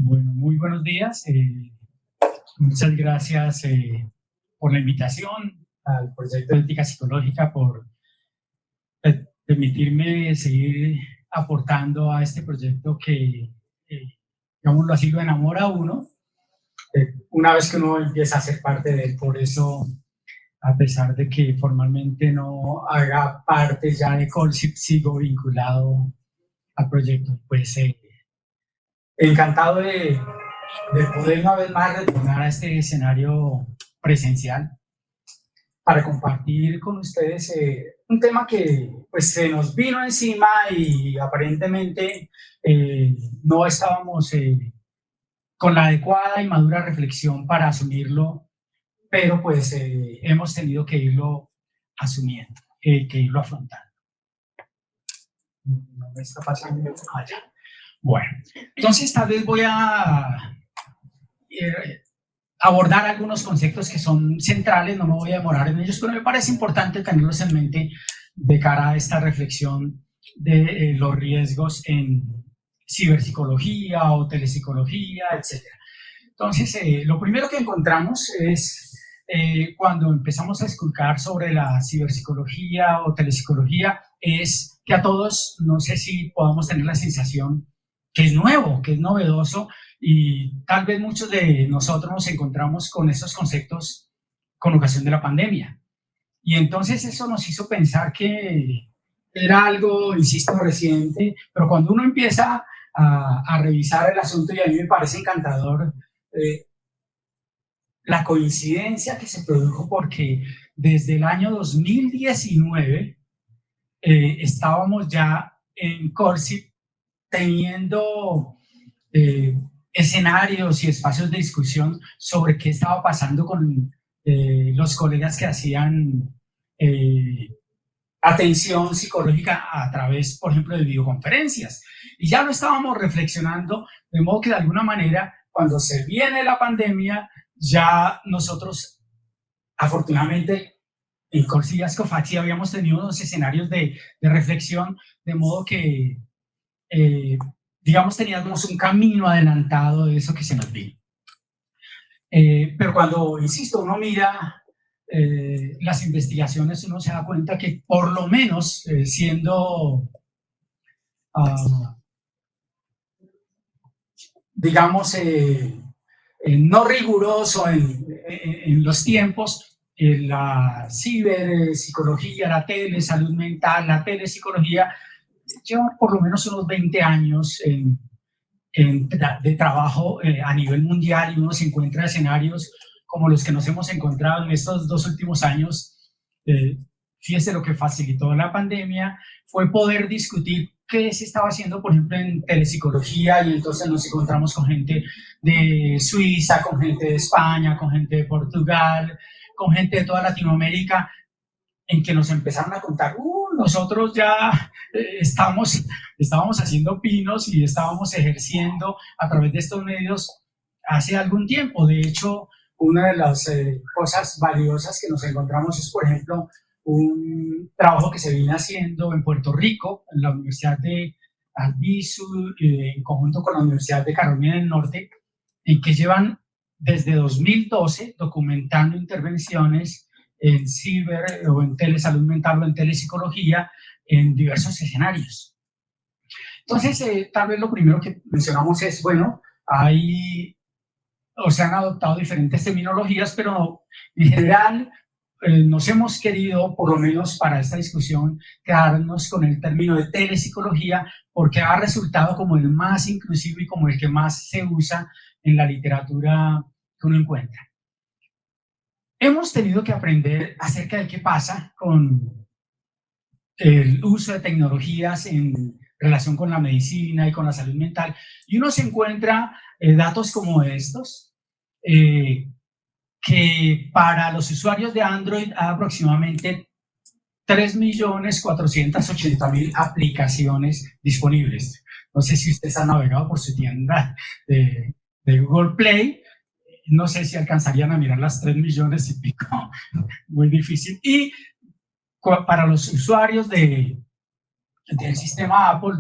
Bueno, muy buenos días. Muchas gracias por la invitación al proyecto de ética psicológica, por permitirme seguir aportando a este proyecto que, digámoslo así, lo enamora a uno una vez que uno empieza a ser parte de él. Por eso, a pesar de que formalmente no haga parte ya de Colsip, sigo vinculado al proyecto. Pues encantado de poder una vez más retornar a este escenario presencial para compartir con ustedes un tema que pues se nos vino encima y aparentemente no estábamos con la adecuada y madura reflexión para asumirlo, pero pues hemos tenido que irlo asumiendo, que irlo afrontando. No me está pasando allá. Bueno, entonces tal vez voy a abordar algunos conceptos que son centrales, no me voy a demorar en ellos, pero me parece importante tenerlos en mente de cara a esta reflexión de los riesgos en ciberpsicología o telepsicología, etc. Entonces, lo primero que encontramos es cuando empezamos a esculcar sobre la ciberpsicología o telepsicología, es que a todos, no sé si podamos tener la sensación que es nuevo, que es novedoso, y tal vez muchos de nosotros nos encontramos con esos conceptos con ocasión de la pandemia. Y entonces eso nos hizo pensar que era algo, insisto, reciente, pero cuando uno empieza a revisar el asunto, y a mí me parece encantador la coincidencia que se produjo, porque desde el año 2019 estábamos ya en Colsip teniendo escenarios y espacios de discusión sobre qué estaba pasando con los colegas que hacían atención psicológica a través, por ejemplo, de videoconferencias. Y ya lo estábamos reflexionando, de modo que de alguna manera, cuando se viene la pandemia, ya nosotros, afortunadamente, en Colsip y Ascofaxi habíamos tenido unos escenarios de reflexión, de modo que digamos, teníamos un camino adelantado de eso que se nos vino. Pero cuando, insisto, uno mira las investigaciones, uno se da cuenta que por lo menos siendo, digamos, no riguroso en los tiempos, la ciberpsicología, la telesalud mental, la telepsicología, lleva por lo menos unos 20 años de trabajo a nivel mundial, y uno se encuentra escenarios como los que nos hemos encontrado en estos 2 últimos años. Fíjese, lo que facilitó la pandemia fue poder discutir qué se estaba haciendo, por ejemplo, en telepsicología, y entonces nos encontramos con gente de Suiza, con gente de España, con gente de Portugal, con gente de toda Latinoamérica, en que nos empezaron a contar, nosotros ya estábamos haciendo pinos y estábamos ejerciendo a través de estos medios hace algún tiempo. De hecho, una de las cosas valiosas que nos encontramos es, por ejemplo, un trabajo que se viene haciendo en Puerto Rico, en la Universidad de Albizu, en conjunto con la Universidad de Carolina del Norte, en que llevan desde 2012 documentando intervenciones en ciber o en telesalud mental o en telepsicología en diversos escenarios. Entonces, tal vez lo primero que mencionamos es, bueno, se han adoptado diferentes terminologías, pero en general nos hemos querido, por lo menos para esta discusión, quedarnos con el término de telepsicología, porque ha resultado como el más inclusivo y como el que más se usa en la literatura que uno encuentra. Hemos tenido que aprender acerca de qué pasa con el uso de tecnologías en relación con la medicina y con la salud mental, y uno se encuentra datos como estos, que para los usuarios de Android hay aproximadamente 3.480.000 aplicaciones disponibles. No sé si ustedes han navegado por su tienda de Google Play, no sé si alcanzarían a mirar las 3 millones y pico, muy difícil. Y para los usuarios del sistema Apple,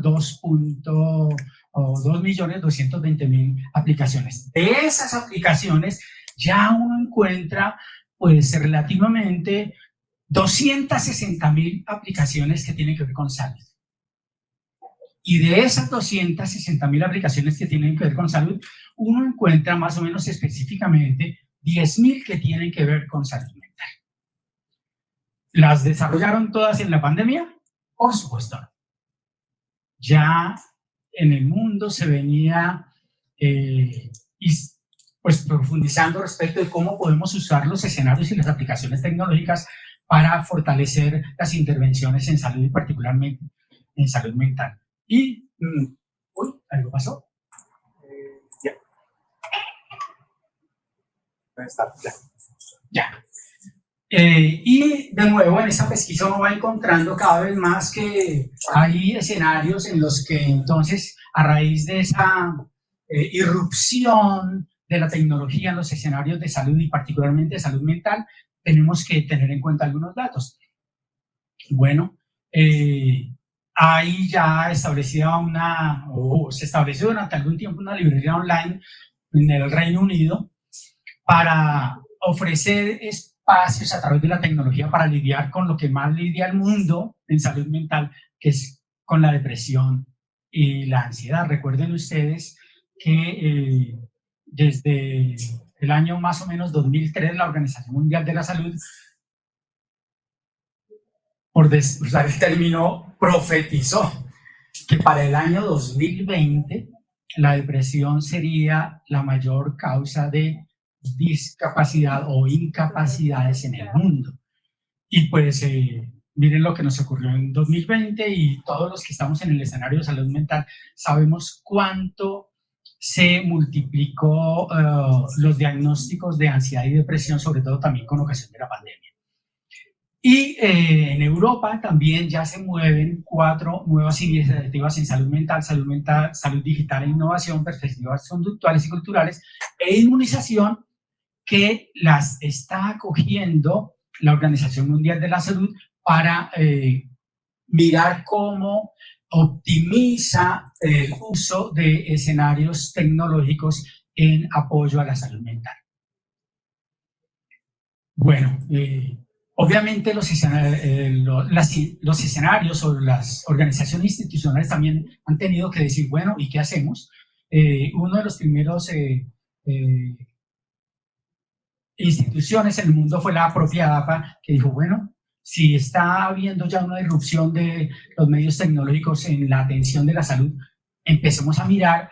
o 2.220.000 aplicaciones. De esas aplicaciones ya uno encuentra pues relativamente 260.000 aplicaciones que tienen que ver con salud. Y de esas 260.000 aplicaciones que tienen que ver con salud, uno encuentra más o menos específicamente 10.000 que tienen que ver con salud mental. ¿Las desarrollaron todas en la pandemia? Por supuesto no. Ya en el mundo se venía pues profundizando respecto de cómo podemos usar los escenarios y las aplicaciones tecnológicas para fortalecer las intervenciones en salud y particularmente en salud mental. Y, uy, algo pasó. Ya. ¿Dónde está? Ya. Y de nuevo en esta pesquisa uno va encontrando cada vez más que hay escenarios en los que entonces a raíz de esa irrupción de la tecnología en los escenarios de salud y particularmente de salud mental, tenemos que tener en cuenta algunos datos. Bueno, hay ya establecida se estableció durante algún tiempo una librería online en el Reino Unido para ofrecer espacios a través de la tecnología para lidiar con lo que más lidia el mundo en salud mental, que es con la depresión y la ansiedad. Recuerden ustedes que desde el año más o menos 2003, la Organización Mundial de la Salud, por usar el término, profetizó que para el año 2020 la depresión sería la mayor causa de discapacidad o incapacidades en el mundo. Y pues miren lo que nos ocurrió en 2020 y todos los que estamos en el escenario de salud mental sabemos cuánto se multiplicó los diagnósticos de ansiedad y depresión, sobre todo también con ocasión de la pandemia. Y en Europa también ya se mueven 4 nuevas iniciativas en salud mental, salud digital e innovación, perspectivas conductuales y culturales e inmunización, que las está acogiendo la Organización Mundial de la Salud para mirar cómo optimiza el uso de escenarios tecnológicos en apoyo a la salud mental. Bueno, obviamente los escenarios o las organizaciones institucionales también han tenido que decir, bueno, ¿y qué hacemos? Uno de los primeros instituciones en el mundo fue la propia APA, que dijo, bueno, si está habiendo ya una irrupción de los medios tecnológicos en la atención de la salud, empecemos a mirar,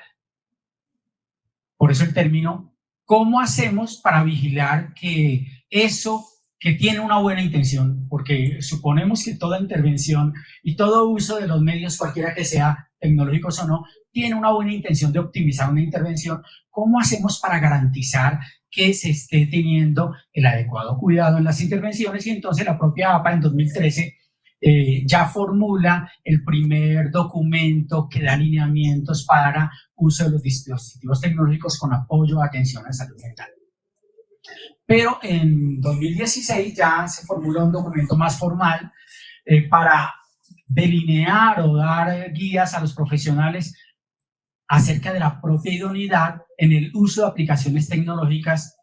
por eso el término, ¿cómo hacemos para vigilar que eso que tiene una buena intención, porque suponemos que toda intervención y todo uso de los medios, cualquiera que sea, tecnológicos o no, tiene una buena intención de optimizar una intervención? ¿Cómo hacemos para garantizar que se esté teniendo el adecuado cuidado en las intervenciones? Y entonces la propia APA en 2013 ya formula el primer documento que da lineamientos para uso de los dispositivos tecnológicos con apoyo a atención a salud mental. Pero en 2016 ya se formula un documento más formal para delinear o dar guías a los profesionales acerca de la propia idoneidad en el uso de aplicaciones tecnológicas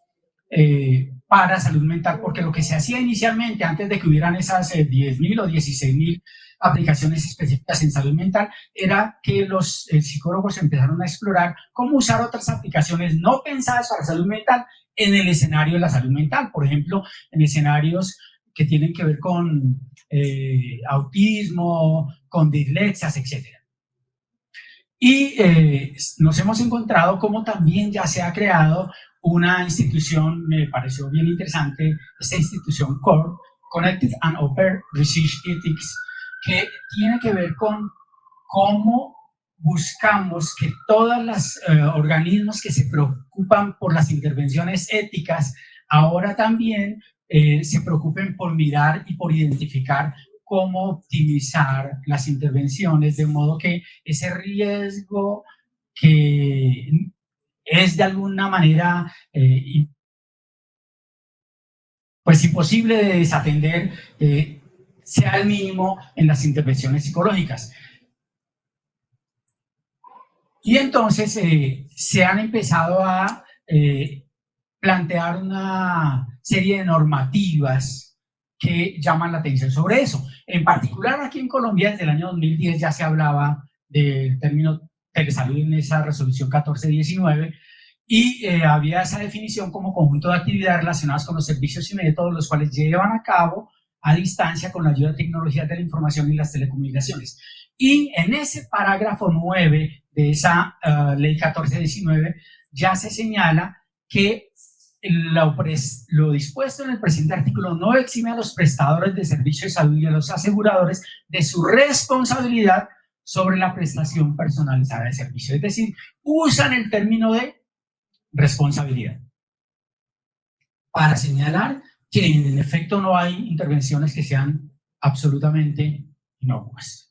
para salud mental, porque lo que se hacía inicialmente, antes de que hubieran esas 10.000 o 16.000 aplicaciones específicas en salud mental, era que los psicólogos empezaron a explorar cómo usar otras aplicaciones no pensadas para salud mental en el escenario de la salud mental, por ejemplo, en escenarios que tienen que ver con autismo, con dislexias, etc. Y nos hemos encontrado como también ya se ha creado una institución, me pareció bien interesante, esta institución CORE, Connected and Open Research Ethics, que tiene que ver con cómo buscamos que todos los organismos que se preocupan por las intervenciones éticas ahora también se preocupen por mirar y por identificar cómo optimizar las intervenciones de modo que ese riesgo que es de alguna manera pues imposible de desatender sea el mínimo en las intervenciones psicológicas. Y entonces se han empezado a plantear una serie de normativas que llaman la atención sobre eso. En particular aquí en Colombia, desde el año 2010 ya se hablaba del término telesalud en esa resolución 1419, y había esa definición como conjunto de actividades relacionadas con los servicios y métodos los cuales llevan a cabo a distancia con la ayuda de tecnologías de la información y las telecomunicaciones. Y en ese parágrafo 9 de esa ley 1419 ya se señala que lo dispuesto en el presente artículo no exime a los prestadores de servicios de salud y a los aseguradores de su responsabilidad sobre la prestación personalizada de servicio. Es decir, usan el término de responsabilidad para señalar que en efecto no hay intervenciones que sean absolutamente inocuas.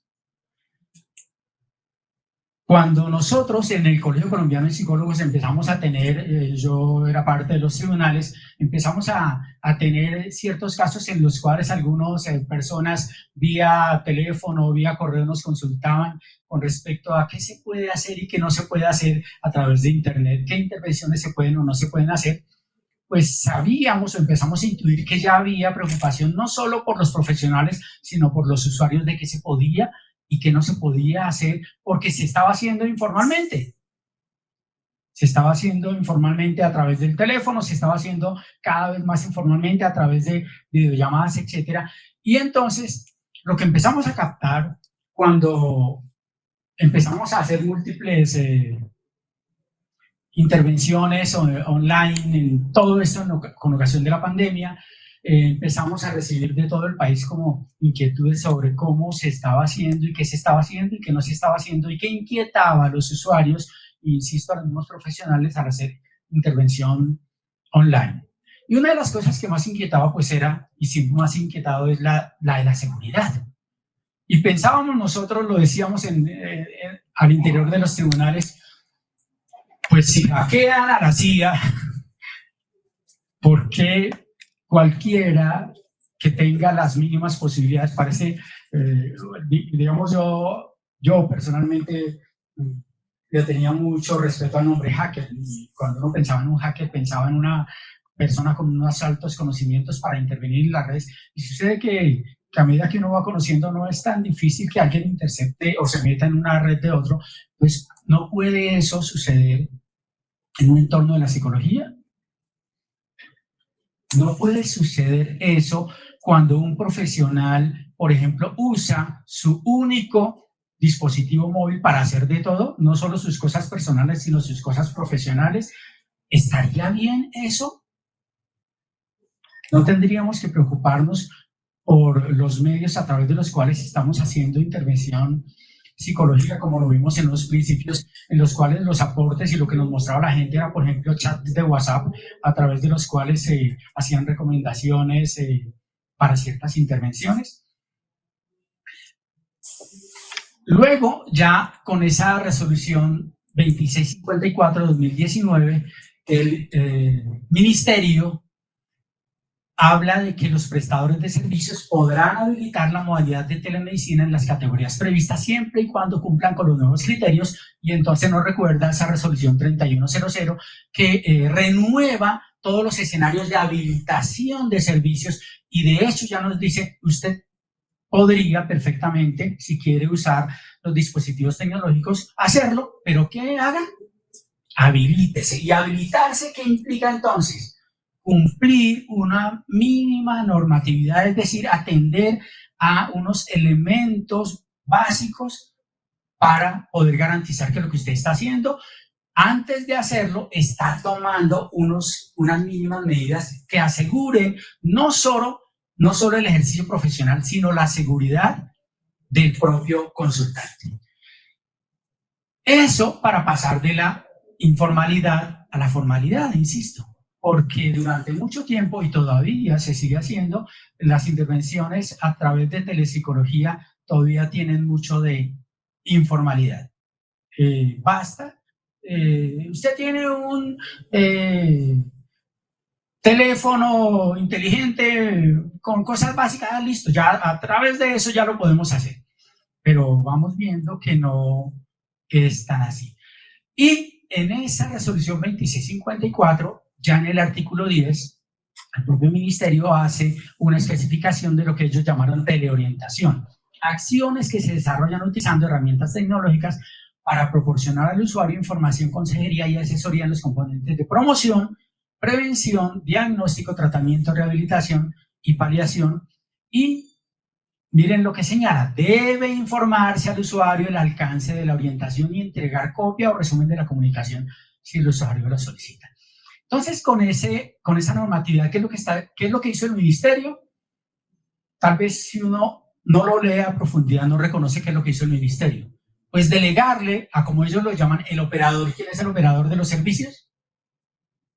Cuando nosotros en el Colegio Colombiano de Psicólogos empezamos a tener, yo era parte de los tribunales, empezamos a tener ciertos casos en los cuales algunas personas vía teléfono, vía correo nos consultaban con respecto a qué se puede hacer y qué no se puede hacer a través de Internet, qué intervenciones se pueden o no se pueden hacer. Pues sabíamos o empezamos a intuir que ya había preocupación no solo por los profesionales, sino por los usuarios de qué se podía y qué no se podía hacer, porque se estaba haciendo informalmente. Se estaba haciendo informalmente a través del teléfono, se estaba haciendo cada vez más informalmente a través de videollamadas, etcétera. Y entonces, lo que empezamos a captar cuando empezamos a hacer múltiples intervenciones online en todo esto con ocasión de la pandemia, empezamos a recibir de todo el país como inquietudes sobre cómo se estaba haciendo y qué se estaba haciendo y qué no se estaba haciendo y qué inquietaba a los usuarios, e insisto, a los mismos profesionales al hacer intervención online. Y una de las cosas que más inquietaba pues era, y siempre más inquietado, es la de la seguridad. Y pensábamos nosotros, lo decíamos al interior de los tribunales, pues si hackean a la CIA, ¿por qué cualquiera que tenga las mínimas posibilidades? Parece, digamos, yo personalmente le tenía mucho respeto al nombre hacker, y cuando uno pensaba en un hacker pensaba en una persona con unos altos conocimientos para intervenir en las redes, y sucede que a medida que uno va conociendo no es tan difícil que alguien intercepte o se meta en una red de otro, pues no puede eso suceder en un entorno de la psicología. No puede suceder eso cuando un profesional, por ejemplo, usa su único dispositivo móvil para hacer de todo, no solo sus cosas personales, sino sus cosas profesionales. ¿Estaría bien eso? No tendríamos que preocuparnos por los medios a través de los cuales estamos haciendo intervención psicológica, como lo vimos en los principios, en los cuales los aportes y lo que nos mostraba la gente era, por ejemplo, chats de WhatsApp a través de los cuales se hacían recomendaciones para ciertas intervenciones. Luego, ya con esa resolución 2654 de 2019, el Ministerio habla de que los prestadores de servicios podrán habilitar la modalidad de telemedicina en las categorías previstas siempre y cuando cumplan con los nuevos criterios, y entonces nos recuerda esa resolución 3100 que renueva todos los escenarios de habilitación de servicios, y de hecho ya nos dice, usted podría perfectamente, si quiere usar los dispositivos tecnológicos, hacerlo, pero ¿qué haga? Habilítese. ¿Y habilitarse qué implica entonces? Cumplir una mínima normatividad, es decir, atender a unos elementos básicos para poder garantizar que lo que usted está haciendo, antes de hacerlo, está tomando unas mínimas medidas que aseguren no solo el ejercicio profesional, sino la seguridad del propio consultante. Eso para pasar de la informalidad a la formalidad, insisto, porque durante mucho tiempo, y todavía se sigue haciendo, las intervenciones a través de telepsicología todavía tienen mucho de informalidad. Basta, usted tiene un teléfono inteligente con cosas básicas, listo, ya a través de eso ya lo podemos hacer, pero vamos viendo que no es tan así. Y en esa resolución 2654, ya en el artículo 10, el propio ministerio hace una especificación de lo que ellos llamaron teleorientación. Acciones que se desarrollan utilizando herramientas tecnológicas para proporcionar al usuario información, consejería y asesoría en los componentes de promoción, prevención, diagnóstico, tratamiento, rehabilitación y paliación. Y miren lo que señala: debe informarse al usuario el alcance de la orientación y entregar copia o resumen de la comunicación si el usuario lo solicita. Entonces, con esa normatividad, ¿qué es lo que hizo el ministerio? Tal vez si uno no lo lee a profundidad, no reconoce qué es lo que hizo el ministerio. Pues delegarle a, como ellos lo llaman, el operador. ¿Quién es el operador de los servicios?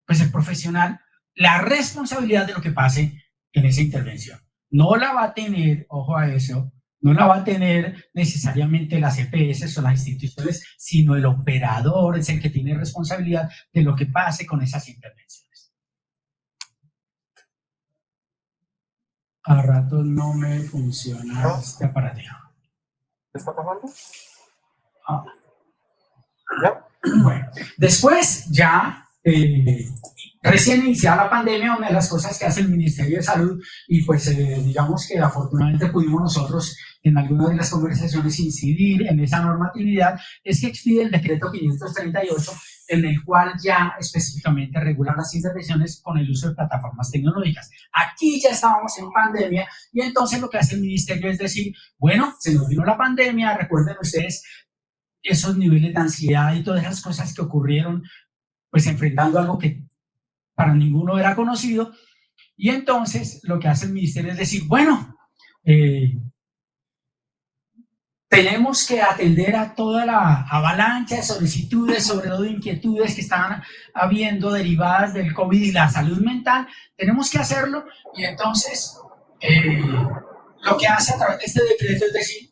Pues el profesional, la responsabilidad de lo que pase en esa intervención. No la va a tener, ojo a eso, no la va a tener necesariamente las EPS o las instituciones, sino el operador es el que tiene responsabilidad de lo que pase con esas intervenciones. A rato no me funciona este aparatito. ¿Qué está pasando? Ah. ¿Ya? Bueno, después ya, recién iniciada la pandemia, una de las cosas que hace el Ministerio de Salud, y pues digamos que afortunadamente pudimos nosotros en algunas de las conversaciones incidir en esa normatividad, es que expide el decreto 538, en el cual ya específicamente regula las intervenciones con el uso de plataformas tecnológicas. Aquí ya estábamos en pandemia y entonces lo que hace el ministerio es decir, bueno, se nos vino la pandemia, recuerden ustedes esos niveles de ansiedad y todas esas cosas que ocurrieron, pues enfrentando algo que para ninguno era conocido, y entonces lo que hace el ministerio es decir, bueno, tenemos que atender a toda la avalancha de solicitudes, sobre todo de inquietudes que estaban habiendo derivadas del COVID y la salud mental, tenemos que hacerlo, y entonces lo que hace a través de este decreto es decir,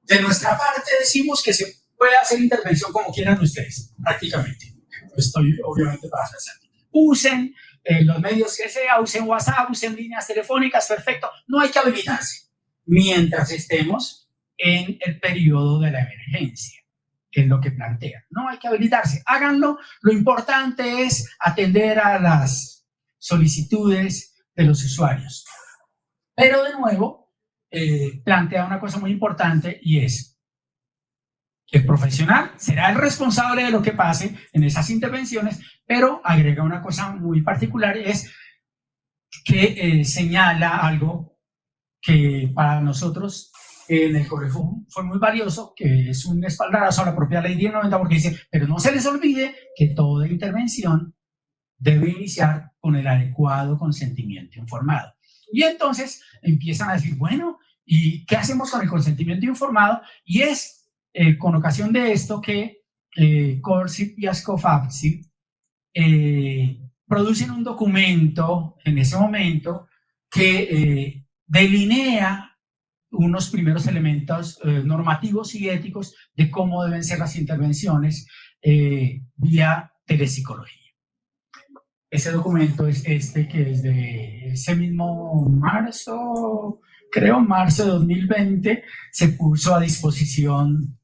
de nuestra parte decimos que se puede hacer intervención como quieran ustedes, prácticamente. Estoy obviamente parafraseando. Usen los medios que sea, usen WhatsApp, usen líneas telefónicas, perfecto. No hay que habilitarse mientras estemos en el periodo de la emergencia, es lo que plantea. No hay que habilitarse, háganlo. Lo importante es atender a las solicitudes de los usuarios. Pero de nuevo, plantea una cosa muy importante y es que el profesional será el responsable de lo que pase en esas intervenciones, pero agrega una cosa muy particular, es que señala algo que para nosotros en el colegio fue muy valioso, que es un espaldarazo a la propia ley 1090, porque dice, pero no se les olvide que toda intervención debe iniciar con el adecuado consentimiento informado. Y entonces empiezan a decir, bueno, ¿y qué hacemos con el consentimiento informado? Y es con ocasión de esto que CORSIP y ASCOFAPSI producen un documento en ese momento que delinea unos primeros elementos normativos y éticos de cómo deben ser las intervenciones vía telepsicología. Ese documento es este, que es de ese mismo marzo, creo, marzo de 2020, se puso a disposición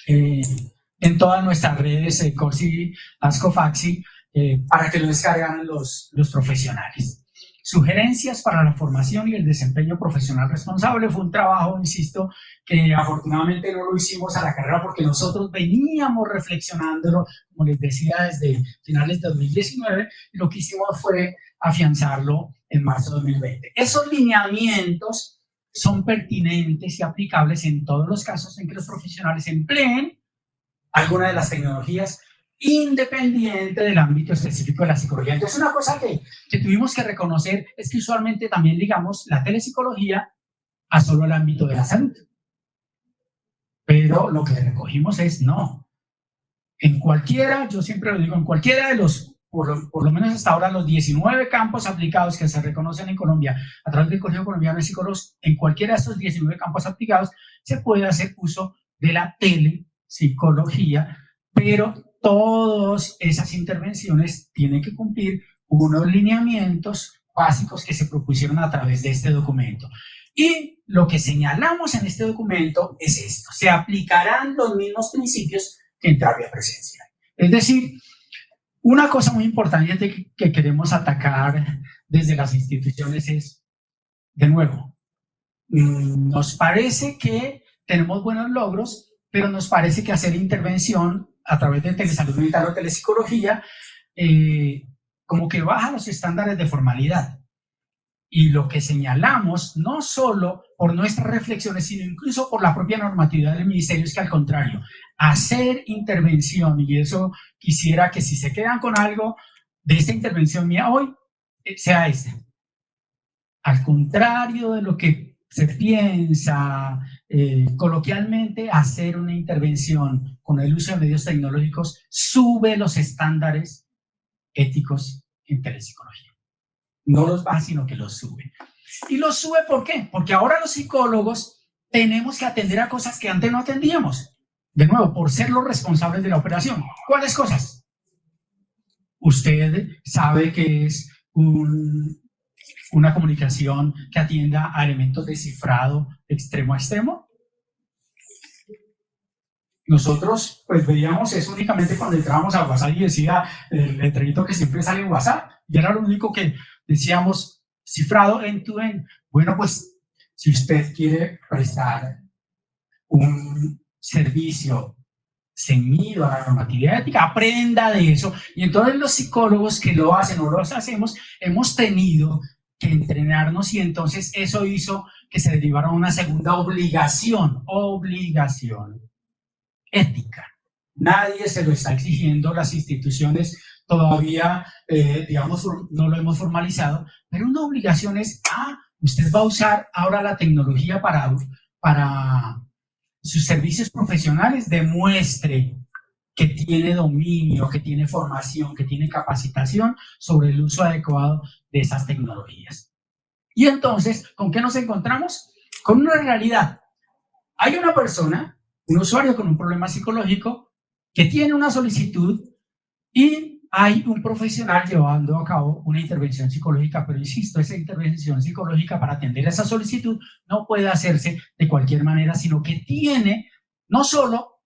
en todas nuestras redes, CORSI, ASCOFAXI, para que lo descargaran los profesionales. Sugerencias para la formación y el desempeño profesional responsable. Fue un trabajo, insisto, que afortunadamente no lo hicimos a la carrera porque nosotros veníamos reflexionándolo, como les decía, desde finales de 2019, y lo que hicimos fue afianzarlo en marzo de 2020. Esos lineamientos son pertinentes y aplicables en todos los casos en que los profesionales empleen alguna de las tecnologías independiente del ámbito específico de la psicología. Entonces, una cosa que tuvimos que reconocer es que usualmente también ligamos la telepsicología a solo el ámbito de la salud. Pero lo que recogimos es, no, en cualquiera, yo siempre lo digo, en cualquiera de los, por lo menos hasta ahora, los 19 campos aplicados que se reconocen en Colombia a través del Colegio Colombiano de Psicólogos, en cualquiera de estos 19 campos aplicados se puede hacer uso de la telepsicología, pero todas esas intervenciones tienen que cumplir unos lineamientos básicos que se propusieron a través de este documento. Y lo que señalamos en este documento es esto: se aplicarán los mismos principios que en terapia presencial. Es decir, una cosa muy importante que queremos atacar desde las instituciones es, de nuevo, nos parece que tenemos buenos logros, pero nos parece que hacer intervención a través de telesalud mental o telepsicología como que baja los estándares de formalidad. Y lo que señalamos, no solo por nuestras reflexiones, sino incluso por la propia normatividad del ministerio, es que al contrario, hacer intervención, y eso quisiera que si se quedan con algo de esta intervención mía hoy, sea esta. Al contrario de lo que se piensa coloquialmente, hacer una intervención con el uso de medios tecnológicos sube los estándares éticos en telepsicología. No los baja, sino que los sube. ¿Y los sube por qué? Porque ahora los psicólogos tenemos que atender a cosas que antes no atendíamos. De nuevo, por ser los responsables de la operación. ¿Cuáles cosas? Usted sabe que es una comunicación que atienda a elementos de cifrado de extremo a extremo. Nosotros pues veíamos eso únicamente cuando entrábamos a WhatsApp y decía el letrerito que siempre sale en WhatsApp, y era lo único que decíamos, cifrado end-to-end. Bueno, pues si usted quiere prestar un servicio ceñido a la normatividad ética, aprenda de eso. Y entonces los psicólogos que lo hacen o los hacemos, hemos tenido que entrenarnos, y entonces eso hizo que se derivara una segunda obligación ética. Nadie se lo está exigiendo, las instituciones todavía, digamos, no lo hemos formalizado, pero una obligación es, usted va a usar ahora la tecnología para sus servicios profesionales, demuestre que tiene dominio, que tiene formación, que tiene capacitación sobre el uso adecuado de esas tecnologías. Y entonces, ¿con qué nos encontramos? Con una realidad. Hay una persona, un usuario con un problema psicológico, que tiene una solicitud y hay un profesional llevando a cabo una intervención psicológica, pero insisto, esa intervención psicológica para atender esa solicitud no puede hacerse de cualquier manera, sino que tiene no solo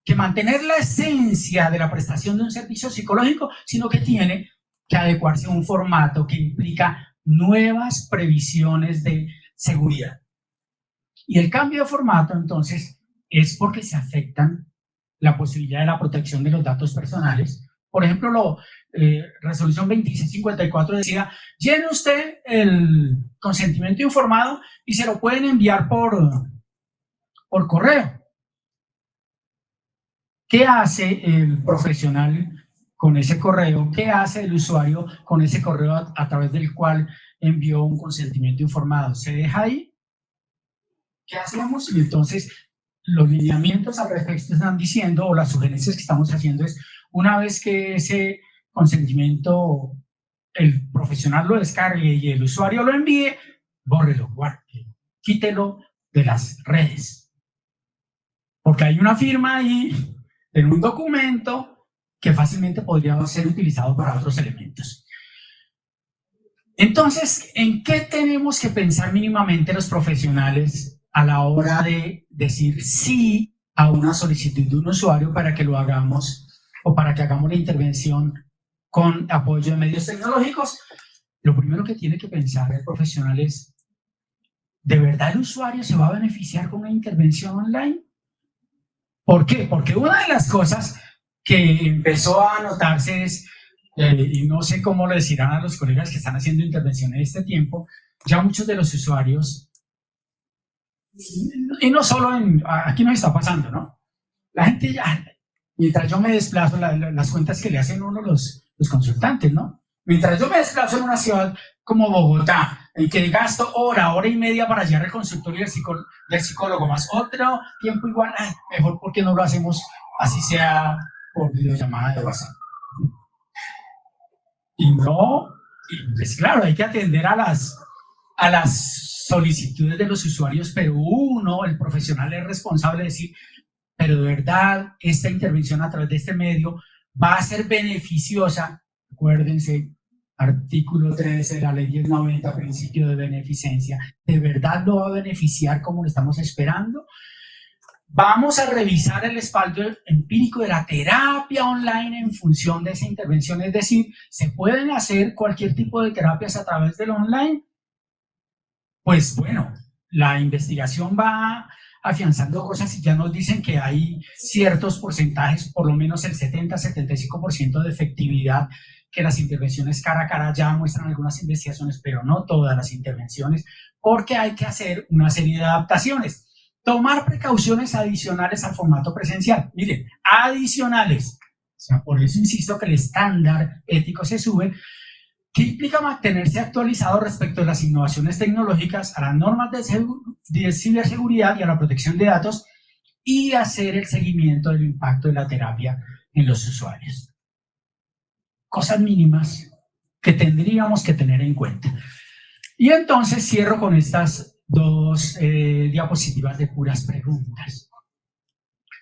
que mantener la esencia de la prestación de un servicio psicológico, sino que tiene que adecuarse a un formato que implica nuevas previsiones de seguridad. Y el cambio de formato, entonces, es porque se afectan la posibilidad de la protección de los datos personales. Por ejemplo, resolución 2654 decía, llene usted el consentimiento informado y se lo pueden enviar por correo. ¿Qué hace el profesional con ese correo? ¿Qué hace el usuario con ese correo a través del cual envió un consentimiento informado? ¿Se deja ahí? ¿Qué hacemos? Y entonces los lineamientos al respecto están diciendo, o las sugerencias que estamos haciendo es, una vez que ese consentimiento el profesional lo descargue y el usuario lo envíe, bórrelo, guarde, quítelo de las redes. Porque hay una firma ahí en un documento que fácilmente podría ser utilizado para otros elementos. Entonces, ¿en qué tenemos que pensar mínimamente los profesionales a la hora de decir sí a una solicitud de un usuario para que lo hagamos o para que hagamos la intervención con apoyo de medios tecnológicos? Lo primero que tiene que pensar el profesional es, ¿de verdad el usuario se va a beneficiar con una intervención online? ¿Por qué? Porque una de las cosas que empezó a notarse es, y no sé cómo le decirán a los colegas que están haciendo intervenciones en este tiempo, ya muchos de los usuarios, y no solo aquí nos está pasando, ¿no? La gente ya, mientras yo me desplazo, las cuentas que le hacen uno los consultantes, ¿no? Mientras yo me desplazo en una ciudad como Bogotá, en que gasto hora y media para llegar al consultorio del psicólogo, más otro tiempo igual, mejor porque no lo hacemos así sea por videollamada de WhatsApp. Y no, pues claro, hay que atender a las solicitudes de los usuarios, pero uno, el profesional, es responsable de decir, pero de verdad, esta intervención a través de este medio va a ser beneficiosa. Acuérdense, artículo 13 de la ley 1090, principio de beneficencia, ¿de verdad lo va a beneficiar como lo estamos esperando? Vamos a revisar el respaldo empírico de la terapia online en función de esa intervención, es decir, ¿se pueden hacer cualquier tipo de terapias a través del online? Pues bueno, la investigación va afianzando cosas y ya nos dicen que hay ciertos porcentajes, por lo menos el 70-75% de efectividad, que las intervenciones cara a cara ya muestran algunas investigaciones, pero no todas las intervenciones, porque hay que hacer una serie de adaptaciones. Tomar precauciones adicionales al formato presencial. Miren, adicionales. O sea, por eso insisto que el estándar ético se sube, que implica mantenerse actualizado respecto a las innovaciones tecnológicas, a las normas de ciberseguridad y a la protección de datos, y hacer el seguimiento del impacto de la terapia en los usuarios. Cosas mínimas que tendríamos que tener en cuenta. Y entonces cierro con estas dos diapositivas de puras preguntas.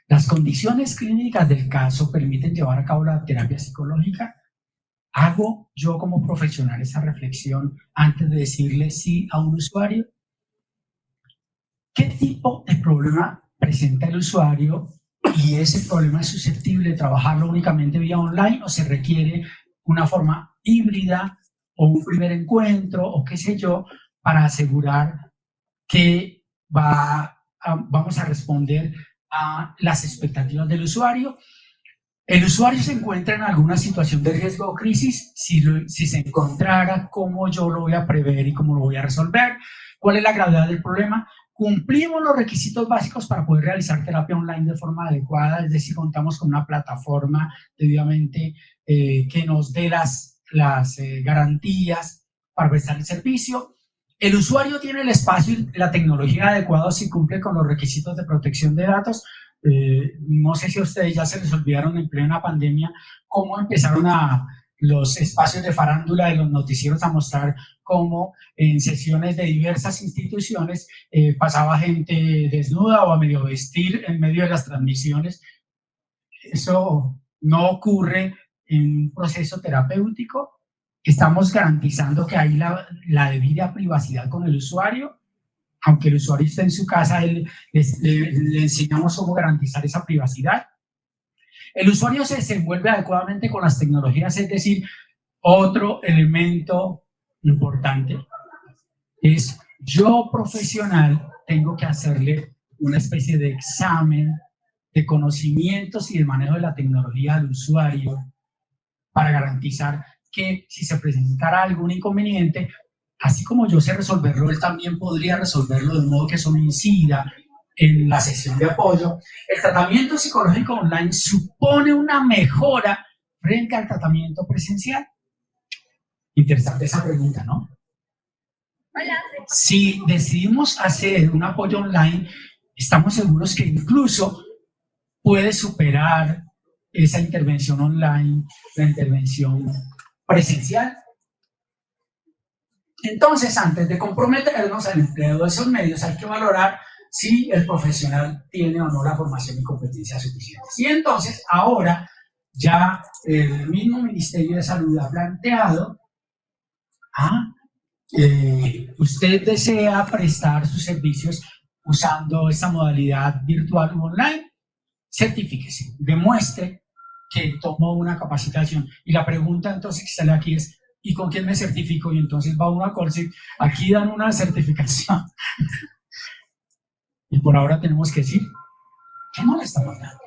¿Las condiciones clínicas del caso permiten llevar a cabo la terapia psicológica? ¿Hago yo como profesional esa reflexión antes de decirle sí a un usuario? ¿Qué tipo de problema presenta el usuario y ese problema es susceptible de trabajarlo únicamente vía online o se requiere una forma híbrida o un primer encuentro o qué sé yo para asegurar que vamos a responder a las expectativas del usuario? El usuario se encuentra en alguna situación de riesgo o crisis, si se encontrara, ¿cómo yo lo voy a prever y cómo lo voy a resolver? ¿Cuál es la gravedad del problema? ¿Cumplimos los requisitos básicos para poder realizar terapia online de forma adecuada? Es decir, contamos con una plataforma debidamente que nos dé las garantías para prestar el servicio. ¿El usuario tiene el espacio y la tecnología adecuados si cumple con los requisitos de protección de datos? No sé si a ustedes ya se les olvidaron en plena pandemia cómo empezaron los espacios de farándula de los noticieros a mostrar cómo en sesiones de diversas instituciones pasaba gente desnuda o a medio vestir en medio de las transmisiones. Eso no ocurre en un proceso terapéutico. Estamos garantizando que hay la debida privacidad con el usuario. Aunque el usuario esté en su casa, le enseñamos cómo garantizar esa privacidad. El usuario se desenvuelve adecuadamente con las tecnologías, es decir, otro elemento importante es yo profesional tengo que hacerle una especie de examen de conocimientos y de manejo de la tecnología al usuario para garantizar que si se presentara algún inconveniente, así como yo sé resolverlo, él también podría resolverlo de modo que eso no incida en la sesión de apoyo. El tratamiento psicológico online supone una mejora frente al tratamiento presencial. Interesante esa pregunta, ¿no? Hola. Si decidimos hacer un apoyo online, estamos seguros que incluso puede superar esa intervención online, la intervención presencial. Entonces, antes de comprometernos al empleo de esos medios, hay que valorar si el profesional tiene o no la formación y competencias suficientes. Y entonces, ahora, ya el mismo Ministerio de Salud ha planteado, usted desea prestar sus servicios usando esta modalidad virtual o online, certifíquese, demuestre que tomó una capacitación. Y la pregunta entonces que sale aquí es, ¿y con quién me certifico? Y entonces va uno a Colsec, aquí dan una certificación. Y por ahora tenemos que decir que no la estamos dando.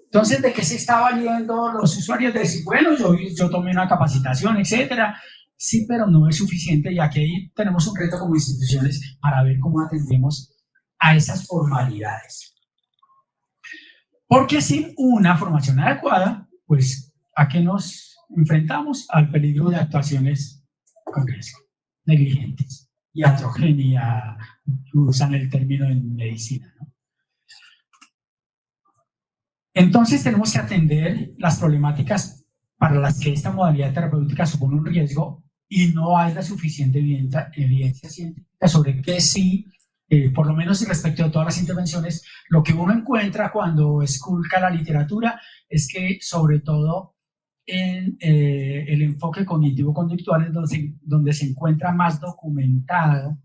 Entonces, ¿de qué se está valiendo los usuarios? De decir, bueno, yo tomé una capacitación, etcétera. Sí, pero no es suficiente y aquí tenemos un reto como instituciones para ver cómo atendemos a esas formalidades. Porque sin una formación adecuada, pues, ¿a qué nos enfrentamos? Al peligro de actuaciones con riesgo, negligentes, iatrogenia, usan el término en medicina, ¿no? Entonces tenemos que atender las problemáticas para las que esta modalidad terapéutica supone un riesgo y no hay la suficiente evidencia científica sobre que sí, por lo menos respecto a todas las intervenciones, lo que uno encuentra cuando esculca la literatura es que sobre todo en el enfoque cognitivo-conductual, donde se encuentra más documentado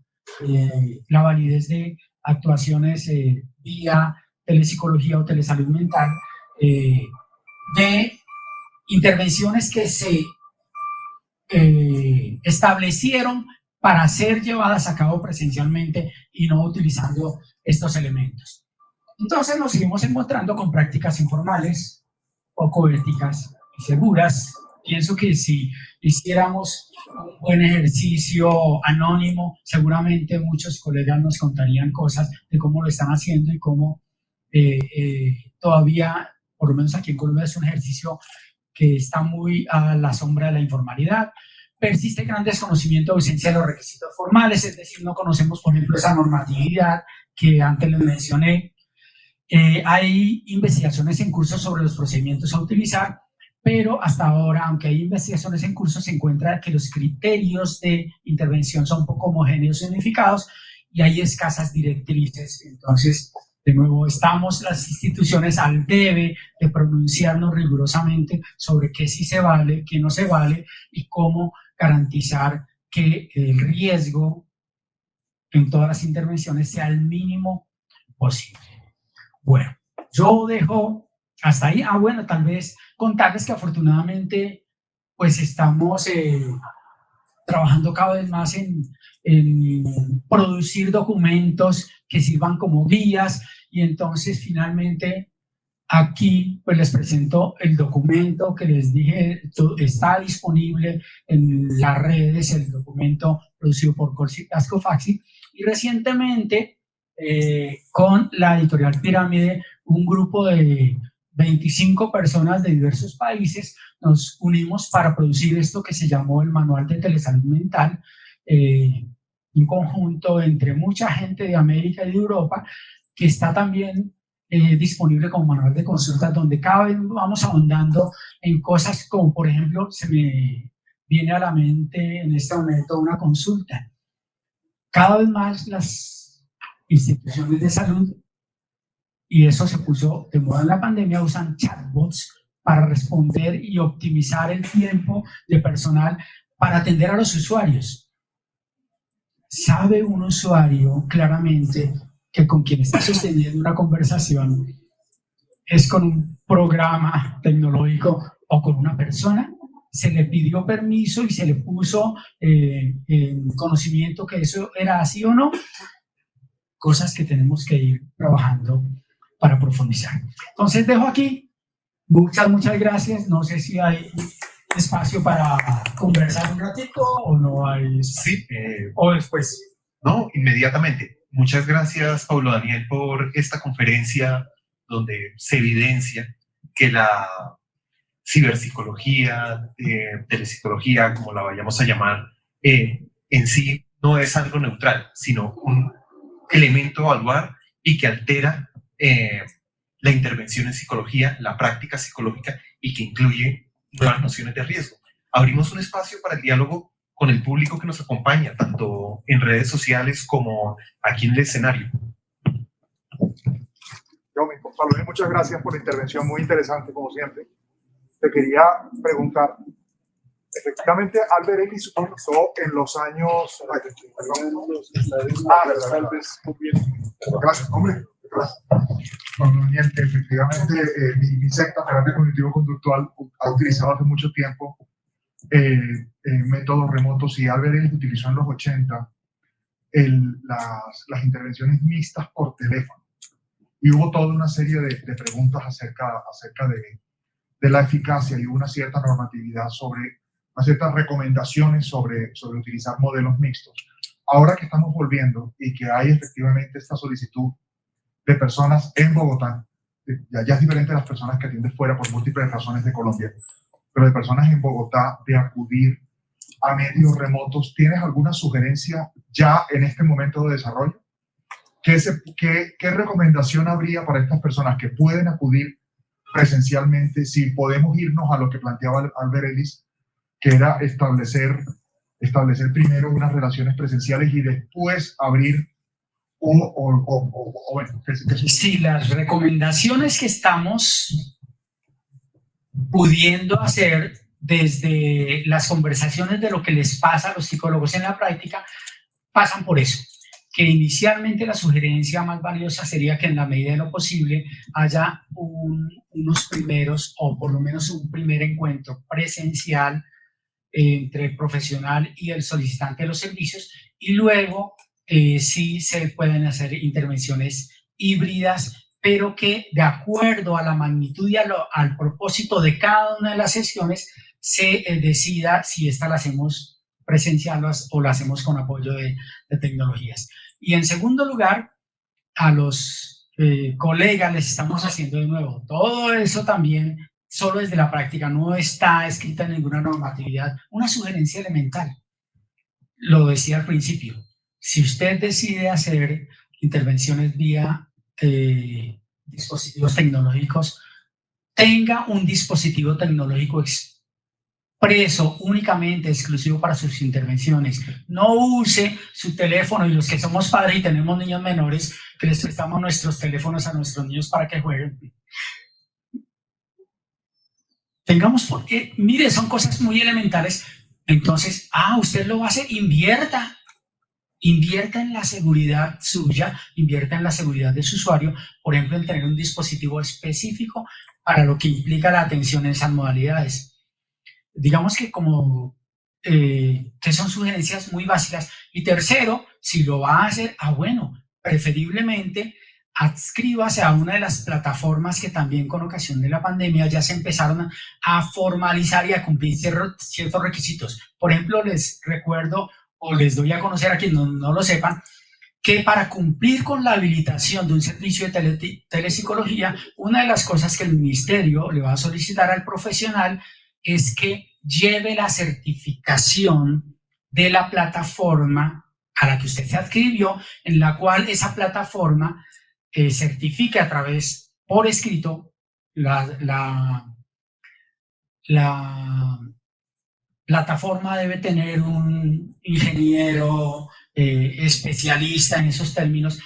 la validez de actuaciones vía telepsicología o telesalud mental, de intervenciones que se establecieron para ser llevadas a cabo presencialmente y no utilizando estos elementos. Entonces nos seguimos encontrando con prácticas informales, poco éticas y seguras. Pienso que si hiciéramos un buen ejercicio anónimo, seguramente muchos colegas nos contarían cosas de cómo lo están haciendo y cómo todavía, por lo menos aquí en Colombia, es un ejercicio que está muy a la sombra de la informalidad. Persiste gran desconocimiento o ausencia de los requisitos formales, es decir, no conocemos, por ejemplo, esa normatividad que antes les mencioné. Hay investigaciones en curso sobre los procedimientos a utilizar, pero hasta ahora, aunque hay investigaciones en curso, se encuentra que los criterios de intervención son poco homogéneos y unificados y hay escasas directrices. Entonces, de nuevo, estamos las instituciones al debe de pronunciarnos rigurosamente sobre qué sí se vale, qué no se vale y cómo garantizar que el riesgo en todas las intervenciones sea el mínimo posible. Bueno, yo dejo hasta ahí. Bueno, tal vez contarles que afortunadamente pues estamos trabajando cada vez más en producir documentos que sirvan como guías y entonces finalmente aquí pues les presento el documento que les dije, está disponible en las redes, el documento producido por Ascofaxi y recientemente con la editorial Pirámide, un grupo de 25 personas de diversos países nos unimos para producir esto que se llamó el Manual de Telesalud Mental, un conjunto entre mucha gente de América y de Europa que está también disponible como manual de consulta, donde cada vez vamos ahondando en cosas como, por ejemplo, se me viene a la mente en este momento una consulta. Cada vez más las instituciones de salud, y eso se puso de moda en la pandemia, usan chatbots para responder y optimizar el tiempo de personal para atender a los usuarios. ¿Sabe un usuario claramente que con quien está sosteniendo una conversación es con un programa tecnológico o con una persona? Se le pidió permiso y se le puso en conocimiento que eso era así o no. Cosas que tenemos que ir trabajando para profundizar. Entonces dejo aquí. Muchas gracias. No sé si hay espacio para conversar un ratito o no hay. Sí. O después. No, inmediatamente. Muchas gracias, Pablo Daniel, por esta conferencia donde se evidencia que la ciberpsicología, telepsicología, como la vayamos a llamar, en sí no es algo neutral, sino un elemento a evaluar y que altera la intervención en psicología, la práctica psicológica y que incluye nuevas nociones de riesgo. Abrimos un espacio para el diálogo con el público que nos acompaña, tanto en redes sociales como aquí en el escenario. Yo mismo, Pablo, muchas gracias por la intervención, muy interesante como siempre. Te quería preguntar, efectivamente Albert Ellis comenzó en los años... verdad. Gracias, hombre. Gracias. Efectivamente, mi secta, terapia cognitivo-conductual, ha utilizado hace mucho tiempo métodos remotos y Albert Ellis utilizó en los 80 las intervenciones mixtas por teléfono. Y hubo toda una serie de preguntas acerca de la eficacia y una cierta normatividad unas ciertas recomendaciones sobre utilizar modelos mixtos. Ahora que estamos volviendo y que hay efectivamente esta solicitud de personas en Bogotá, ya es diferente de las personas que atienden fuera por múltiples razones de Colombia, pero de personas en Bogotá de acudir a medios remotos, ¿tienes alguna sugerencia ya en este momento de desarrollo? ¿Qué recomendación habría para estas personas que pueden acudir presencialmente si podemos irnos a lo que planteaba Albert Ellis, que era establecer primero unas relaciones presenciales y después abrir Sí, las recomendaciones que estamos pudiendo hacer desde las conversaciones de lo que les pasa a los psicólogos en la práctica, pasan por eso, que inicialmente la sugerencia más valiosa sería que en la medida de lo posible haya unos primeros, o por lo menos un primer encuentro presencial entre el profesional y el solicitante de los servicios, y luego sí se pueden hacer intervenciones híbridas, pero que de acuerdo a la magnitud y al propósito de cada una de las sesiones se decida si esta la hacemos presencial o la hacemos con apoyo de tecnologías. Y en segundo lugar, a los colegas les estamos haciendo de nuevo todo eso también solo desde la práctica, no está escrita en ninguna normatividad, una sugerencia elemental. Lo decía al principio, si usted decide hacer intervenciones vía dispositivos tecnológicos, tenga un dispositivo tecnológico expreso, únicamente exclusivo para sus intervenciones. No use su teléfono, y los que somos padres y tenemos niños menores, que les prestamos nuestros teléfonos a nuestros niños para que jueguen. Tengamos, porque, mire, son cosas muy elementales. Entonces, usted lo va a hacer, invierta en la seguridad suya, invierta en la seguridad de su usuario, por ejemplo, en tener un dispositivo específico para lo que implica la atención en esas modalidades. Digamos que que son sugerencias muy básicas. Y tercero, si lo va a hacer, bueno, preferiblemente adscríbase a una de las plataformas que también con ocasión de la pandemia ya se empezaron a formalizar y a cumplir ciertos requisitos. Por ejemplo, les recuerdo o les doy a conocer a quienes no lo sepan, que para cumplir con la habilitación de un servicio de telepsicología, una de las cosas que el ministerio le va a solicitar al profesional es que lleve la certificación de la plataforma a la que usted se adscribió, en la cual esa plataforma certifique a través, por escrito, la plataforma debe tener un ingeniero especialista en esos términos,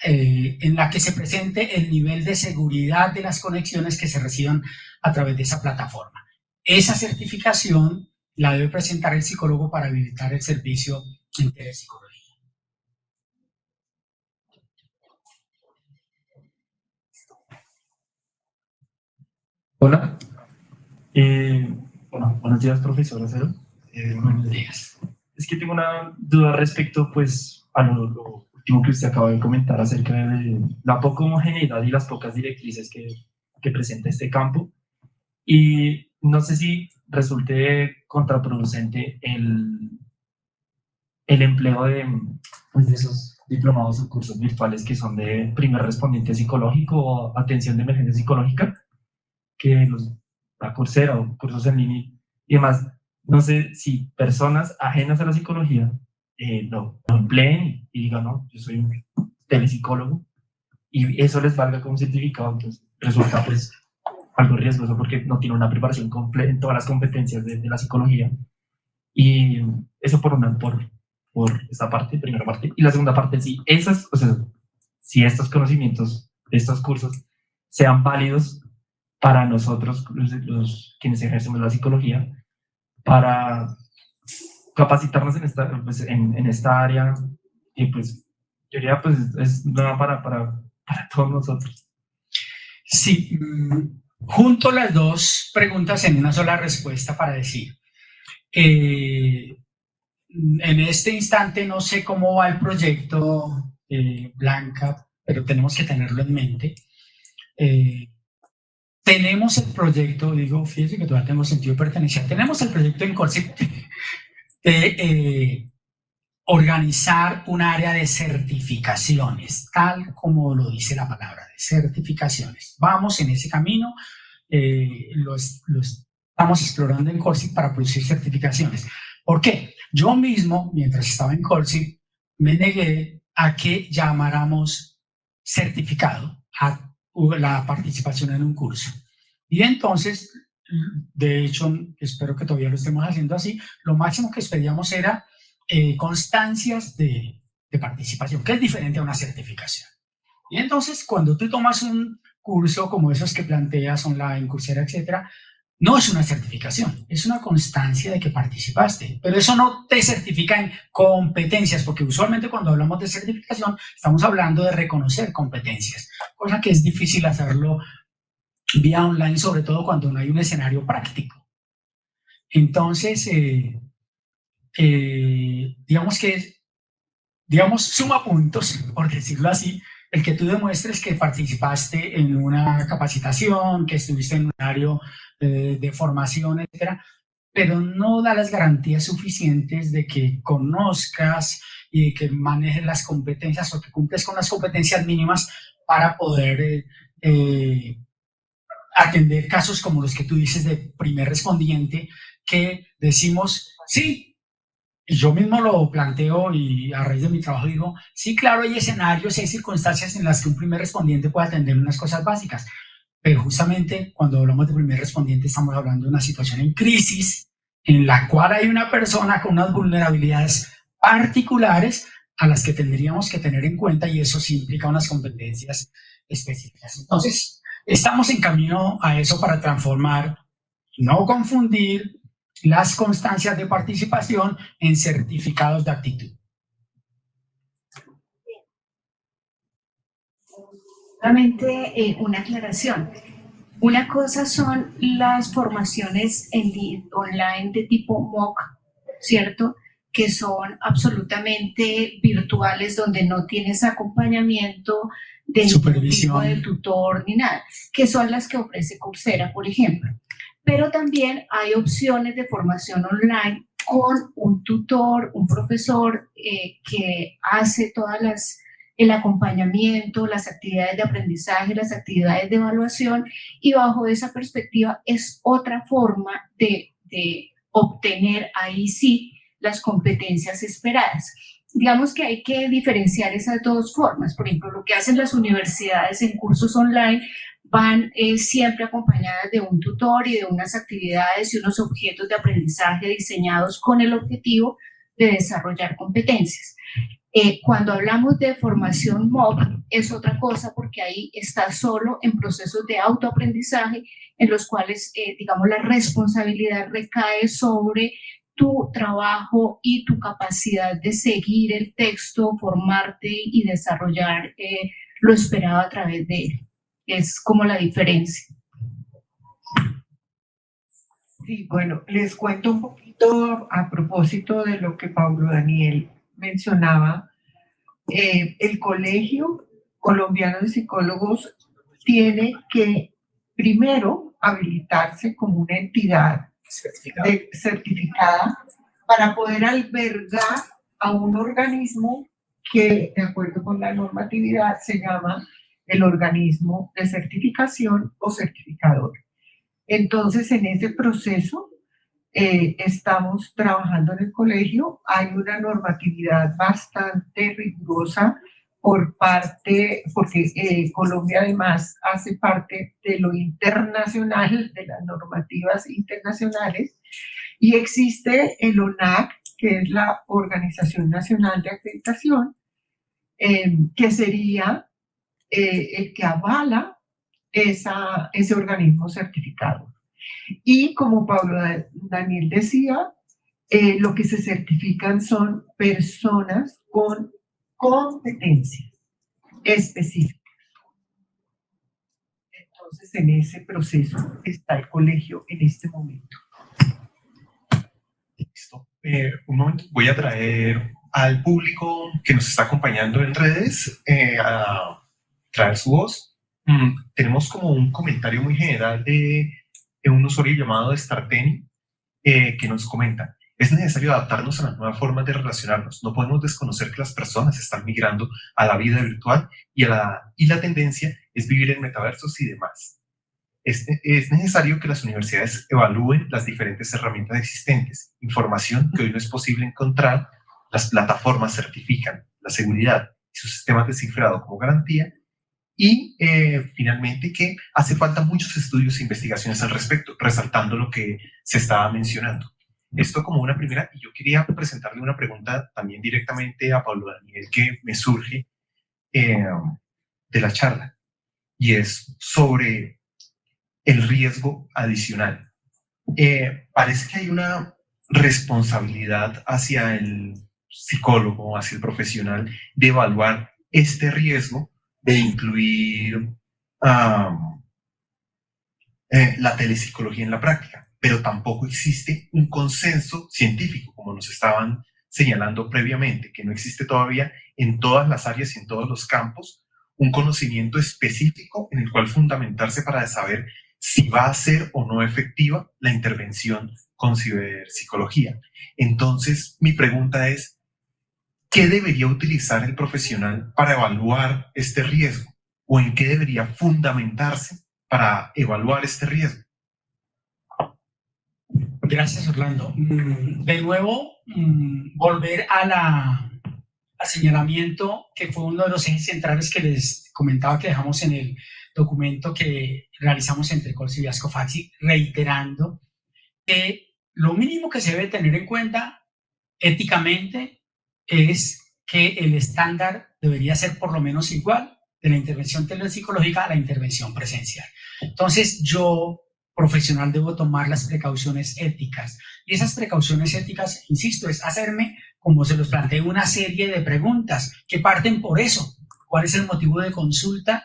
en la que se presente el nivel de seguridad de las conexiones que se reciban a través de esa plataforma. Esa certificación la debe presentar el psicólogo para habilitar el servicio en telepsicología. Hola. Buenos días, profesor Acero. Buenos días. Es que tengo una duda respecto, pues, a lo último que usted acaba de comentar acerca de la poca homogeneidad y las pocas directrices que presenta este campo. Y no sé si resulte contraproducente el empleo de esos diplomados o cursos virtuales que son de primer respondiente psicológico o atención de emergencia psicológica, que la Coursera o cursos en línea y demás. No sé si personas ajenas a la psicología lo empleen y digan, no, yo soy un telepsicólogo, y eso les valga como certificado. Entonces resulta pues algo riesgoso porque no tiene una preparación completa en todas las competencias de la psicología. Y eso por esta parte, primera parte. Y la segunda parte, si estos conocimientos de estos cursos sean válidos para nosotros, los quienes ejercemos la psicología, para capacitarnos en esta área, y pues yo diría, pues es nueva para todos nosotros. Sí, junto las dos preguntas en una sola respuesta para decir, en este instante no sé cómo va el proyecto, Blanca, pero tenemos que tenerlo en mente. Tenemos el proyecto, fíjese que todavía tengo sentido de pertenencia, tenemos el proyecto en Corsi de organizar un área de certificaciones, tal como lo dice la palabra, de certificaciones. Vamos en ese camino, lo estamos explorando en Corsi para producir certificaciones. ¿Por qué? Yo mismo, mientras estaba en Corsi, me negué a que llamáramos certificado a la participación en un curso. Y entonces, de hecho, espero que todavía lo estemos haciendo así, lo máximo que pedíamos era constancias de participación, que es diferente a una certificación. Y entonces, cuando tú tomas un curso como esos que planteas online, Coursera, etcétera, no es una certificación, es una constancia de que participaste, pero eso no te certifica en competencias, porque usualmente cuando hablamos de certificación estamos hablando de reconocer competencias, cosa que es difícil hacerlo vía online, sobre todo cuando no hay un escenario práctico. Entonces, digamos, suma puntos, por decirlo así, el que tú demuestres que participaste en una capacitación, que estuviste en un horario de formación, etcétera, pero no da las garantías suficientes de que conozcas y de que manejes las competencias o que cumples con las competencias mínimas para poder atender casos como los que tú dices de primer respondiente, que decimos, sí, y yo mismo lo planteo y a raíz de mi trabajo digo, sí, claro, hay escenarios y hay circunstancias en las que un primer respondiente puede atender unas cosas básicas, pero justamente cuando hablamos de primer respondiente estamos hablando de una situación en crisis en la cual hay una persona con unas vulnerabilidades particulares a las que tendríamos que tener en cuenta, y eso sí implica unas competencias específicas. Entonces, estamos en camino a eso para transformar, no confundir las constancias de participación en certificados de actitud. Solamente una aclaración. Una cosa son las formaciones online de tipo MOOC, ¿cierto? Que son absolutamente virtuales, donde no tienes acompañamiento de ningún tipo de tutor ni nada, que son las que ofrece Coursera, por ejemplo. Pero también hay opciones de formación online con un tutor, un profesor que hace el acompañamiento, las actividades de aprendizaje, las actividades de evaluación, y bajo esa perspectiva es otra forma de obtener ahí sí las competencias esperadas. Digamos que hay que diferenciar esas dos formas. Por ejemplo, lo que hacen las universidades en cursos online van siempre acompañadas de un tutor y de unas actividades y unos objetos de aprendizaje diseñados con el objetivo de desarrollar competencias. Cuando hablamos de formación MOOC es otra cosa, porque ahí está solo en procesos de autoaprendizaje en los cuales, digamos, la responsabilidad recae sobre tu trabajo y tu capacidad de seguir el texto, formarte y desarrollar lo esperado a través de él. Es como la diferencia. Sí, bueno, les cuento un poquito a propósito de lo que Paulo Daniel mencionaba. El Colegio Colombiano de Psicólogos tiene que primero habilitarse como una entidad certificada para poder albergar a un organismo que, de acuerdo con la normatividad, se llama el organismo de certificación o certificador. Entonces, en ese proceso estamos trabajando en el colegio. Hay una normatividad bastante rigurosa porque Colombia además hace parte de lo internacional, de las normativas internacionales, y existe el ONAC, que es la Organización Nacional de Acreditación, que sería el que avala ese organismo certificado. Y como Pablo Daniel decía, lo que se certifican son personas con competencias específicas. Entonces, en ese proceso está el colegio en este momento. Listo. Un momento, voy a traer al público que nos está acompañando en redes a traer su voz. Tenemos como un comentario muy general de un usuario llamado Starteni que nos comenta: es necesario adaptarnos a las nuevas formas de relacionarnos. No podemos desconocer que las personas están migrando a la vida virtual y la tendencia es vivir en metaversos y demás. Es necesario que las universidades evalúen las diferentes herramientas existentes, información que hoy no es posible encontrar. Las plataformas certifican la seguridad y sus sistemas de cifrado como garantía. Y finalmente que hace falta muchos estudios e investigaciones al respecto, resaltando lo que se estaba mencionando. Esto como una primera, y yo quería presentarle una pregunta también directamente a Pablo Daniel que me surge de la charla, y es sobre el riesgo adicional. parece que hay una responsabilidad hacia el psicólogo, hacia el profesional, de evaluar este riesgo de incluir la telepsicología en la práctica, pero tampoco existe un consenso científico, como nos estaban señalando previamente, que no existe todavía en todas las áreas y en todos los campos un conocimiento específico en el cual fundamentarse para saber si va a ser o no efectiva la intervención con ciberpsicología. Entonces, mi pregunta es, ¿qué debería utilizar el profesional para evaluar este riesgo? ¿O en qué debería fundamentarse para evaluar este riesgo? Gracias, Orlando. De nuevo, volver al señalamiento que fue uno de los ejes centrales que les comentaba que dejamos en el documento que realizamos entre Colsi y Ascofaxi, reiterando que lo mínimo que se debe tener en cuenta éticamente es que el estándar debería ser por lo menos igual de la intervención telepsicológica a la intervención presencial. Entonces, yo, profesional, debo tomar las precauciones éticas. Y esas precauciones éticas, insisto, es hacerme, como se los planteé, una serie de preguntas que parten por eso. ¿Cuál es el motivo de consulta?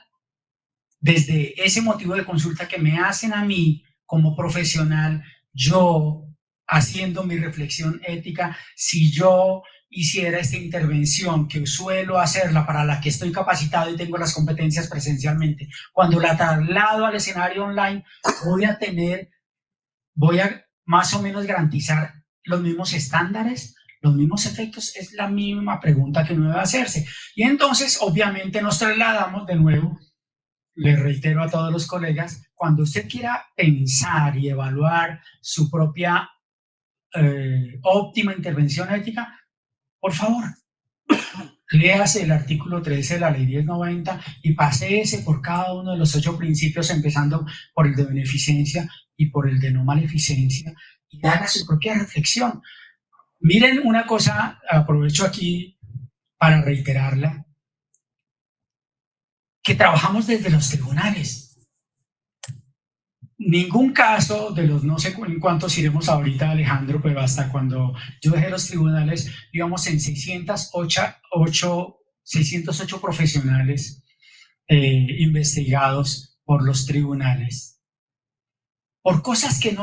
Desde ese motivo de consulta que me hacen a mí como profesional, yo haciendo mi reflexión ética, si yo hiciera esta intervención que suelo hacerla, para la que estoy capacitado y tengo las competencias presencialmente, cuando la traslado al escenario online, voy a más o menos garantizar los mismos estándares, los mismos efectos. Es la misma pregunta que uno debe hacerse. Y entonces, obviamente, nos trasladamos de nuevo. Les reitero a todos los colegas, cuando usted quiera pensar y evaluar su propia óptima intervención ética, por favor, léase el artículo 13 de la ley 1090 y paséese por cada uno de los 8 principios, empezando por el de beneficencia y por el de no maleficencia, y haga su propia reflexión. Miren una cosa, aprovecho aquí para reiterarla, que trabajamos desde los tribunales. Ningún caso de los no sé en cuántos iremos ahorita, Alejandro, pero hasta cuando yo dejé los tribunales íbamos en 608 profesionales investigados por los tribunales. Por cosas que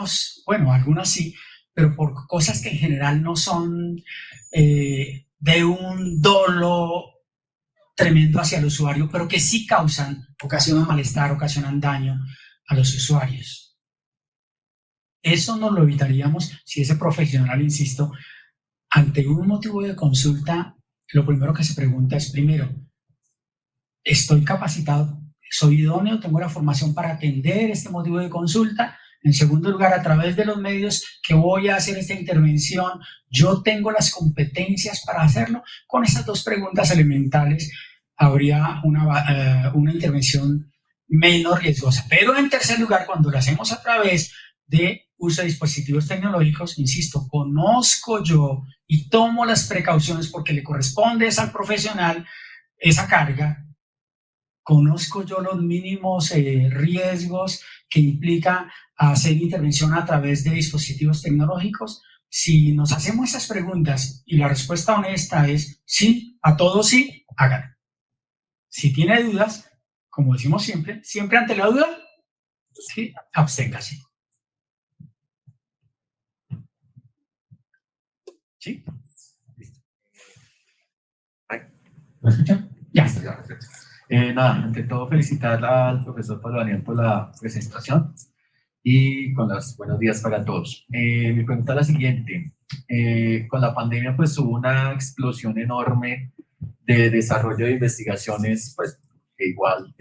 bueno, algunas sí, pero por cosas que en general no son de un dolo tremendo hacia el usuario, pero que sí ocasionan malestar, ocasionan daño a los usuarios. Eso nos lo evitaríamos si ese profesional, insisto, ante un motivo de consulta, lo primero que se pregunta es, primero, ¿estoy capacitado? ¿Soy idóneo? ¿Tengo la formación para atender este motivo de consulta? En segundo lugar, a través de los medios que voy a hacer esta intervención, ¿yo tengo las competencias para hacerlo? Con estas 2 preguntas elementales habría una intervención menos riesgosa. Pero en tercer lugar, cuando lo hacemos a través de uso de dispositivos tecnológicos, insisto, conozco yo y tomo las precauciones porque le corresponde al profesional esa carga, conozco yo los mínimos riesgos que implica hacer intervención a través de dispositivos tecnológicos. Si nos hacemos esas preguntas y la respuesta honesta es sí, a todo sí, háganlo. Si tiene dudas, como decimos siempre ante la duda, sí, absténgase. ¿Sí? ¿Me escuchan? Ya. Nada, ante todo felicitar al profesor Pablo Daniel por la presentación y con los buenos días para todos. Mi pregunta es la siguiente. Con la pandemia pues hubo una explosión enorme de desarrollo de investigaciones, pues que igual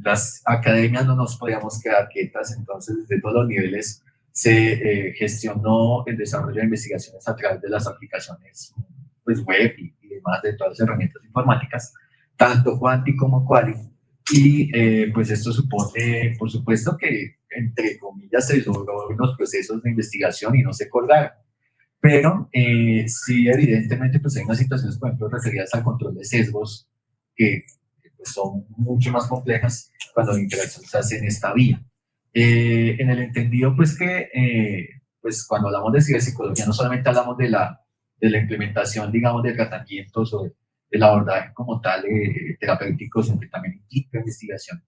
las academias no nos podíamos quedar quietas, entonces desde todos los niveles se gestionó el desarrollo de investigaciones a través de las aplicaciones pues, web y demás, de todas las herramientas informáticas, tanto Quanti como Quali. Y pues esto supone, por supuesto, que entre comillas se logró los procesos de investigación y no se colgaron. Pero sí, evidentemente, pues hay unas situaciones, por ejemplo, referidas al control de sesgos que pues, son mucho más complejas cuando la interacción se hace en esta vía. En el entendido, pues que pues cuando hablamos de ciberpsicología no solamente hablamos de la implementación, digamos, de tratamientos o del abordaje como tal terapéutico, sino que también implica investigación.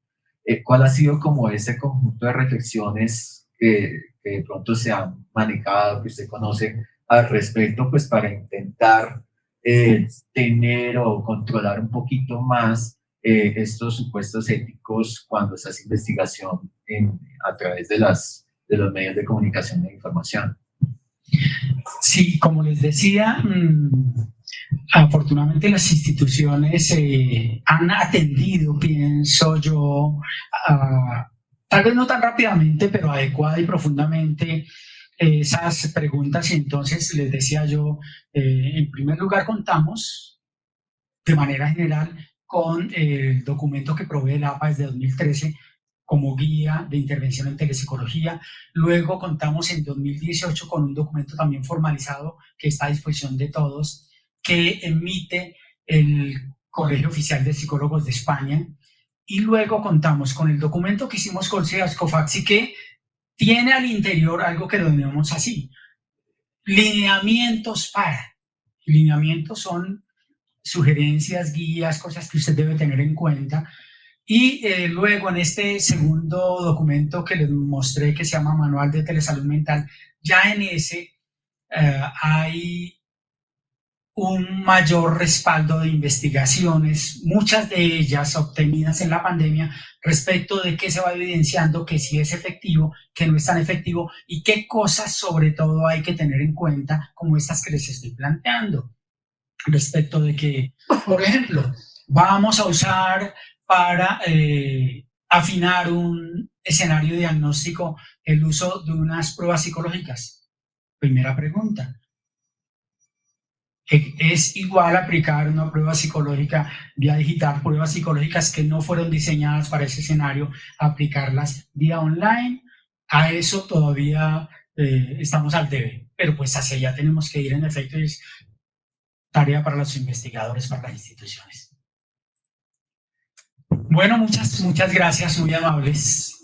¿Cuál ha sido como ese conjunto de reflexiones que de pronto se han manejado, que usted conoce al respecto, pues para intentar tener o controlar un poquito más estos supuestos éticos cuando se hace investigación a través de los medios de comunicación de información? Sí, como les decía, afortunadamente las instituciones han atendido, pienso yo, tal vez no tan rápidamente, pero adecuada y profundamente esas preguntas. Y entonces les decía yo, en primer lugar contamos de manera general con el documento que provee el APA desde 2013 como guía de intervención en telepsicología. Luego contamos en 2018 con un documento también formalizado que está a disposición de todos, que emite el Colegio Oficial de Psicólogos de España. Y luego contamos con el documento que hicimos con CEAS COFAXI, que tiene al interior algo que lo denominamos así: lineamientos para. Lineamientos son sugerencias, guías, cosas que usted debe tener en cuenta. Y luego en este segundo documento que les mostré, que se llama Manual de Telesalud Mental, ya en ese hay un mayor respaldo de investigaciones, muchas de ellas obtenidas en la pandemia, respecto de qué se va evidenciando, que sí es efectivo, que no es tan efectivo, y qué cosas sobre todo hay que tener en cuenta, como estas que les estoy planteando, respecto de que, por ejemplo, vamos a usar para afinar un escenario diagnóstico el uso de unas pruebas psicológicas. Primera pregunta: ¿es igual aplicar una prueba psicológica vía digital, pruebas psicológicas que no fueron diseñadas para ese escenario, aplicarlas vía online? A eso todavía estamos al debe, pero pues hacia allá tenemos que ir, en efecto, y es tarea para los investigadores, para las instituciones. Bueno, muchas gracias, muy amables.